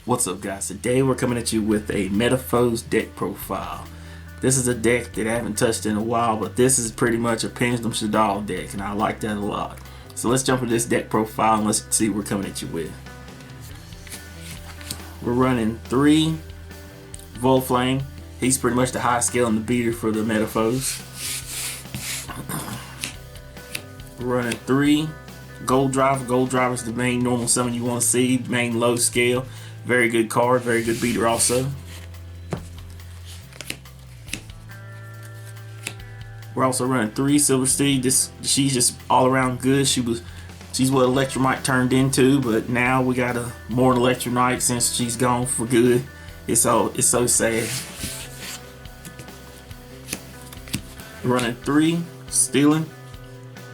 What's up, guys? Today we're coming at you with a Metafoes deck profile. This is a deck that I haven't touched in a while, but this is pretty much a Pendulum Shadal deck, and I like that a lot. So let's jump into this deck profile and let's see what we're coming at you with. We're running 3 Volflame. He's pretty much the high scale and the beater for the Metafoes. We're running 3 Gold Driver. Gold Driver is the main normal summon you want to see, main low scale. Very good card, very good beater also. We're also running 3 Silver Steed. She's just all around good. She's what Electromite turned into, but now we got a more Electromite since she's gone for good. It's so sad. We're running 3 Stealing.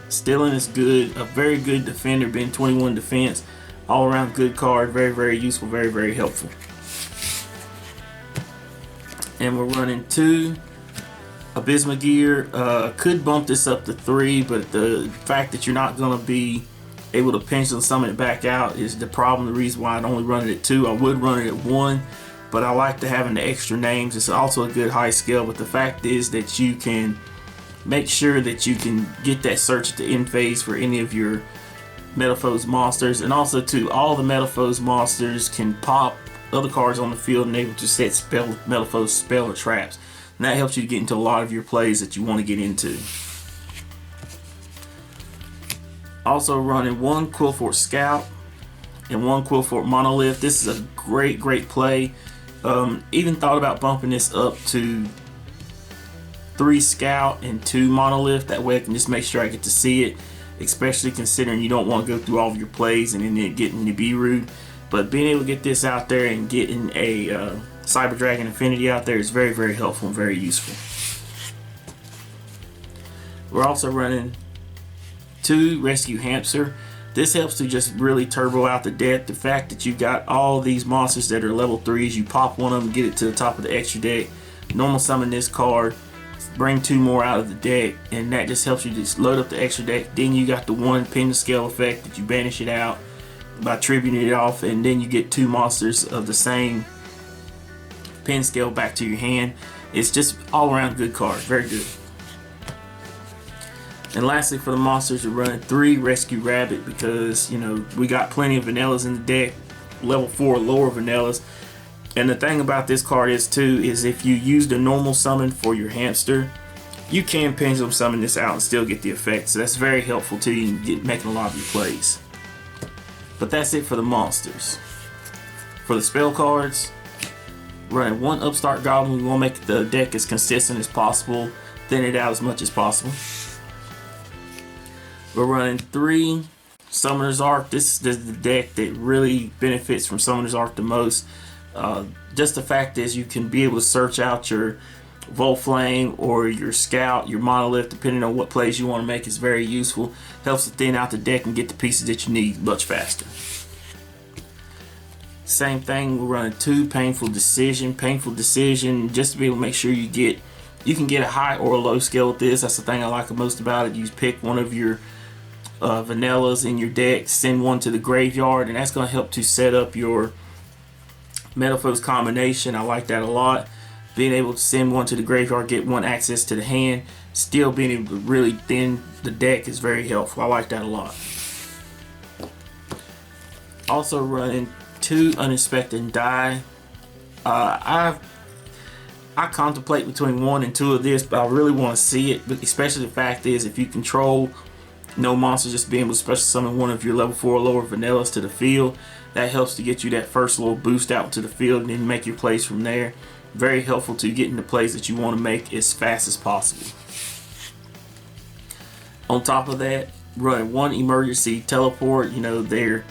Stealing is good, a very good defender, being 21 defense. All around good card, very useful, very helpful. And we're running 2 Abysmal Gear. Could bump this up to 3, but the fact that you're not going to be able to Pendulum summon it back out is the problem. The reason why I'd only run it at 2. I would run it at 1, but I like to having the extra names. It's also a good high scale, but the fact is that you can make sure that you can get that search at the end phase for any of your Metafoes monsters, and also too, all the Metafoes monsters can pop other cards on the field and able to set Metafoes spell or traps, and that helps you to get into a lot of your plays that you want to get into. Also running 1 Quillfort Scout and 1 Quillfort Monolith. This is a great play. Even thought about bumping this up to 3 Scout and 2 Monolith. That way I can just make sure I get to see it, especially considering you don't want to go through all of your plays and then getting to be rude. But being able to get this out there and getting a Cyber Dragon Infinity out there is very helpful and very useful. We're also running 2 Rescue Hamster. This helps to just really turbo out the deck. The fact that you got all these monsters that are level 3s, you pop one of them, get it to the top of the extra deck, normal summon this card, bring 2 more out of the deck, and that just helps you just load up the extra deck. Then you got the 1 Pendulum Scale effect that you banish it out by tributing it off, and then you get 2 monsters of the same pen scale back to your hand. It's just all around good card, very good. And lastly, for the monsters, we're running 3 Rescue Rabbit because, you know, we got plenty of vanillas in the deck, level 4 lower vanillas. And the thing about this card is too, is if you use the normal summon for your hamster, you can Pendulum summon this out and still get the effect. So that's very helpful to you in making a lot of your plays. But that's it for the monsters. For the spell cards, running 1 Upstart Goblin. We want to make the deck as consistent as possible, thin it out as much as possible. We're running 3 Summoner's Arc. This is the deck that really benefits from Summoner's Arc the most. Just the fact is you can be able to search out your Volflame or your Scout, your Monolith, depending on what plays you want to make. Is very useful. Helps to thin out the deck and get the pieces that you need much faster. Same thing, we're running 2 Painful Decision. Painful Decision, just to be able to make sure you can get a high or a low scale with this. That's the thing I like the most about it. You pick one of your vanillas in your deck, send one to the graveyard, and that's going to help to set up your Metafoes combination. I like that a lot. Being able to send one to the graveyard, get 1 access to the hand, still being able to really thin the deck is very helpful. I like that a lot. Also running 2 Unexpected Die. I contemplate between 1 and 2 of this, but I really want to see it. But especially the fact is, if you control no monster, just being able to special summon one of your level 4 or lower vanillas to the field, that helps to get you that first little boost out to the field and then make your plays from there. Very helpful to getting the plays that you want to make as fast as possible. On top of that, running 1 Emergency Teleport. You know, they're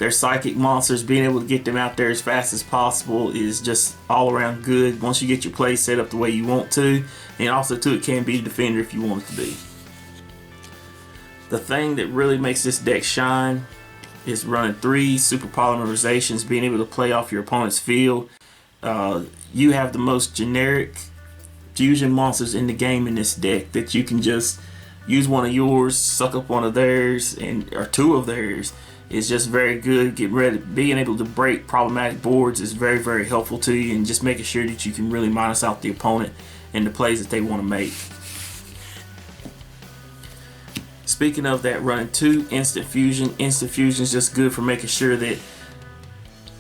psychic monsters. Being able to get them out there as fast as possible is just all around good once you get your plays set up the way you want to. And also too, it can be a defender if you want it to be. The thing that really makes this deck shine is running 3 Super Polymerizations, being able to play off your opponent's field. You have the most generic fusion monsters in the game in this deck that you can just use one of yours, suck up one of theirs, or 2 of theirs, is just very good. Get ready, being able to break problematic boards is very, very helpful to you, and just making sure that you can really minus out the opponent and the plays that they want to make. Speaking of that, running 2 Instant Fusion. Instant Fusion is just good for making sure that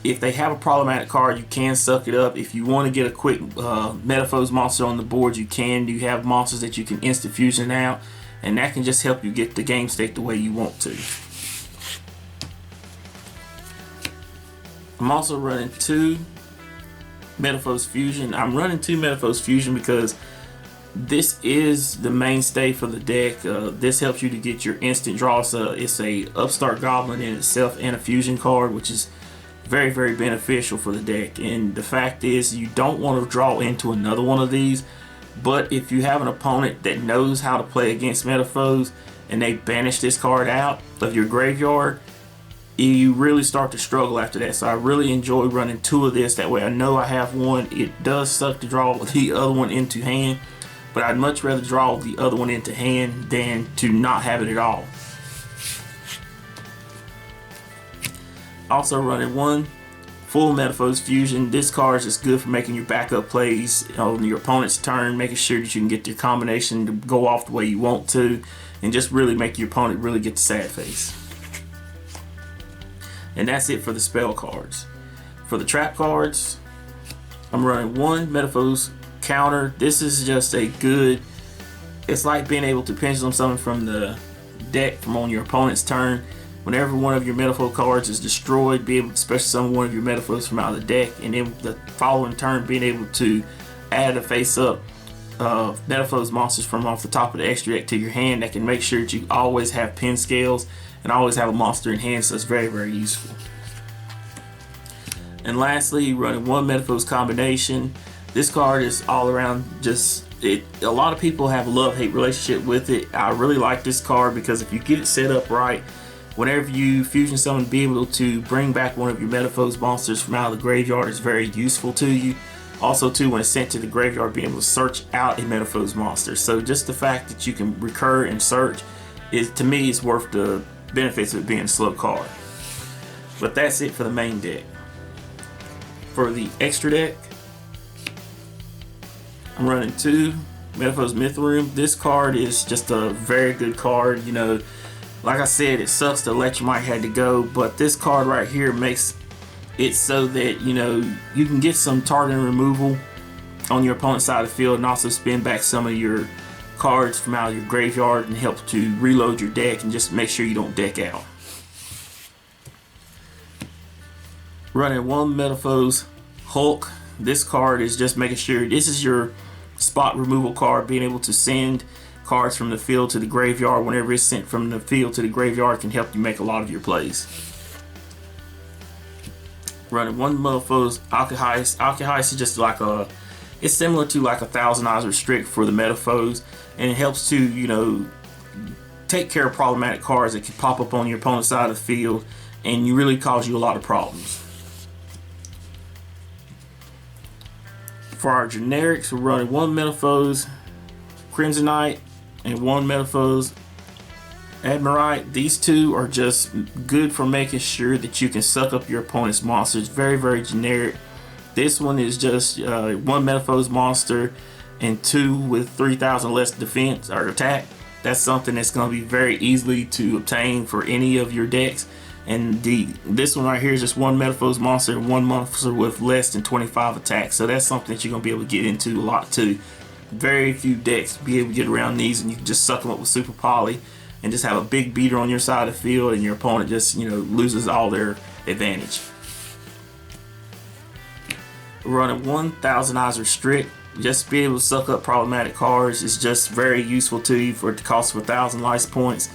if they have a problematic card, you can suck it up. If you want to get a quick Metafoes monster on the board, you can. You have monsters that you can Instant Fusion out, and that can just help you get the game state the way you want to. I'm also running 2 Metafoes Fusion. I'm running 2 Metafoes Fusion because this is the mainstay for the deck. This helps you to get your instant draw. So it's a Upstart Goblin in itself and a fusion card, which is very, very beneficial for the deck. And the fact is, you don't want to draw into another one of these, but if you have an opponent that knows how to play against Metafoes and they banish this card out of your graveyard, you really start to struggle after that. So I really enjoy running 2 of this. That way I know I have one. It does suck to draw the other one into hand, but I'd much rather draw the other one into hand than to not have it at all. Also running 1 full Metafoes Fusion. This card is just good for making your backup plays on your opponent's turn, making sure that you can get your combination to go off the way you want to, and just really make your opponent really get the sad face. And that's it for the spell cards. For the trap cards, I'm running 1 Metafoes counter. This is just a good, it's like being able to pendulum summon from the deck from on your opponent's turn. Whenever one of your Metafoes cards is destroyed, be able to special summon one of your Metafoes from out of the deck, and then the following turn being able to add a face up Metafoes monsters from off the top of the extra deck to your hand. That can make sure that you always have pin scales and always have a monster in hand, so it's very, very useful. And lastly, running 1 Metafoes combination. This card is all around just it. A lot of people have a love-hate relationship with it. I really like this card because if you get it set up right, whenever you fusion summon, be able to bring back one of your Metafoes monsters from out of the graveyard is very useful to you. Also too, when it's sent to the graveyard, being able to search out a Metafoes monster. So just the fact that you can recur and search is, to me, is worth the benefits of it being a slow card. But that's it for the main deck. For the extra deck, I'm running 2 Metafoes Myth Room. This card is just a very good card. You know, like I said, it sucks that Electromite had to go, but this card right here makes it so that, you know, you can get some target removal on your opponent's side of the field, and also spin back some of your cards from out of your graveyard and help to reload your deck and just make sure you don't deck out. Running 1 Metafoes Hulk. This card is just making sure this is your spot removal card, being able to send cards from the field to the graveyard. Whenever it's sent from the field to the graveyard, can help you make a lot of your plays. Running 1 Metafoes Alkahest. Alkahest is just like a, it's similar to like a Thousand Eyes Restrict for the Metafoes, and it helps to, you know, take care of problematic cards that can pop up on your opponent's side of the field and you really cause you a lot of problems. For our generics, we're running 1 Metafoes Crimsonite and 1 Metafoes Admirite. These 2 are just good for making sure that you can suck up your opponent's monsters. Very, very generic. This one is just 1 Metafoes monster and 2 with 3,000 less defense or attack. That's something that's going to be very easily to obtain for any of your decks. And this one right here is just 1 Metafoes monster and 1 monster with less than 25 attack. So that's something that you're going to be able to get into a lot too. Very few decks be able to get around these, and you can just suck them up with Super Poly and just have a big beater on your side of the field, and your opponent just, you know, loses all their advantage. Running 1 Thousand Eyes Restrict. Just to be able to suck up problematic cards is just very useful to you for the cost of 1,000 life points.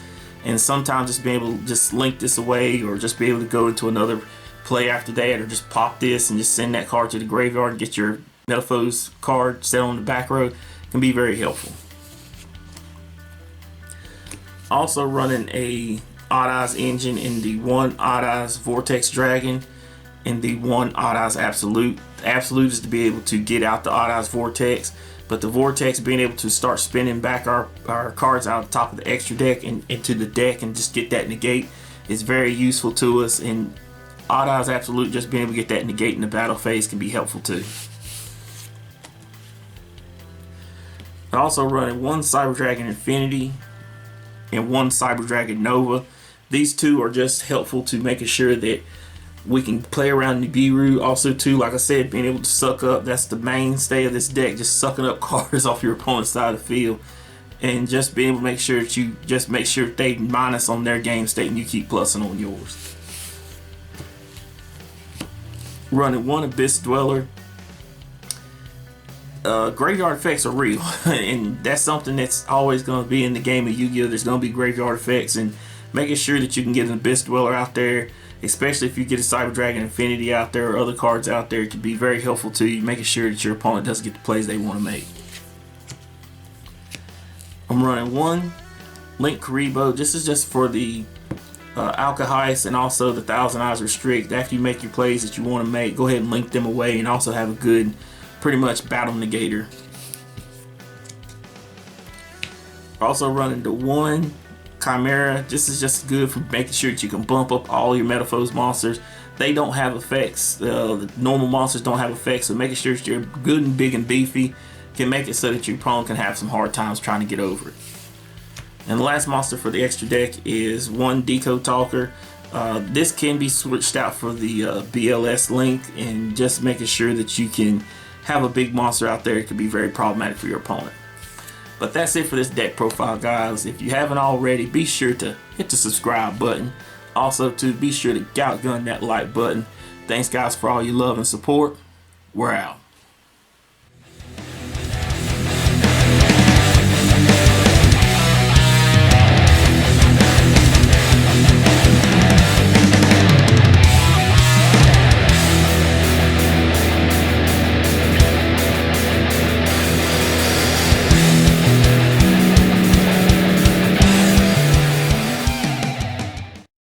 And sometimes just being able to just link this away, or just be able to go into another play after that, or just pop this and just send that card to the graveyard and get your Metafoes card set on the back row, can be very helpful. Also running a Odd Eyes engine in the 1 Odd Eyes Vortex Dragon and the 1 Odd Eyes Absolute. The Absolute is to be able to get out the Odd Eyes Vortex, but the Vortex being able to start spinning back our cards out of the top of the extra deck and into the deck and just get that negate is very useful to us, and Odd Eyes Absolute, just being able to get that negate in the battle phase, can be helpful too. I'm also running one Cyber Dragon Infinity and one Cyber Dragon Nova. These two are just helpful to making sure that we can play around the Nibiru. Also too, like I said, being able to suck up, that's the mainstay of this deck, just sucking up cards off your opponent's side of the field. And just being able to make sure that you just make sure they minus on their game state and you keep plussing on yours. Running one Abyss Dweller. Graveyard effects are real, and that's something that's always going to be in the game of Yu-Gi-Oh! There's going to be graveyard effects, and making sure that you can get an Abyss Dweller out there, especially if you get a Cyber Dragon Infinity out there or other cards out there, it can be very helpful to you, making sure that your opponent doesn't get the plays they want to make. I'm running one Link Karibo. This is just for the Alka Heist and also the Thousand Eyes Restrict. After you make your plays that you want to make, go ahead and link them away and also have a good, pretty much battle negator. Also running the one Chimera. This is just good for making sure that you can bump up all your Metafoes monsters. They don't have effects. The normal monsters don't have effects, so making sure that you're good and big and beefy can make it so that your opponent can have some hard times trying to get over it. And the last monster for the extra deck is one Decode Talker. This can be switched out for the BLS link, and just making sure that you can have a big monster out there, it can be very problematic for your opponent. But that's it for this deck profile, guys. If you haven't already, be sure to hit the subscribe button. Also, to be sure to outgun that like button. Thanks, guys, for all your love and support. We're out.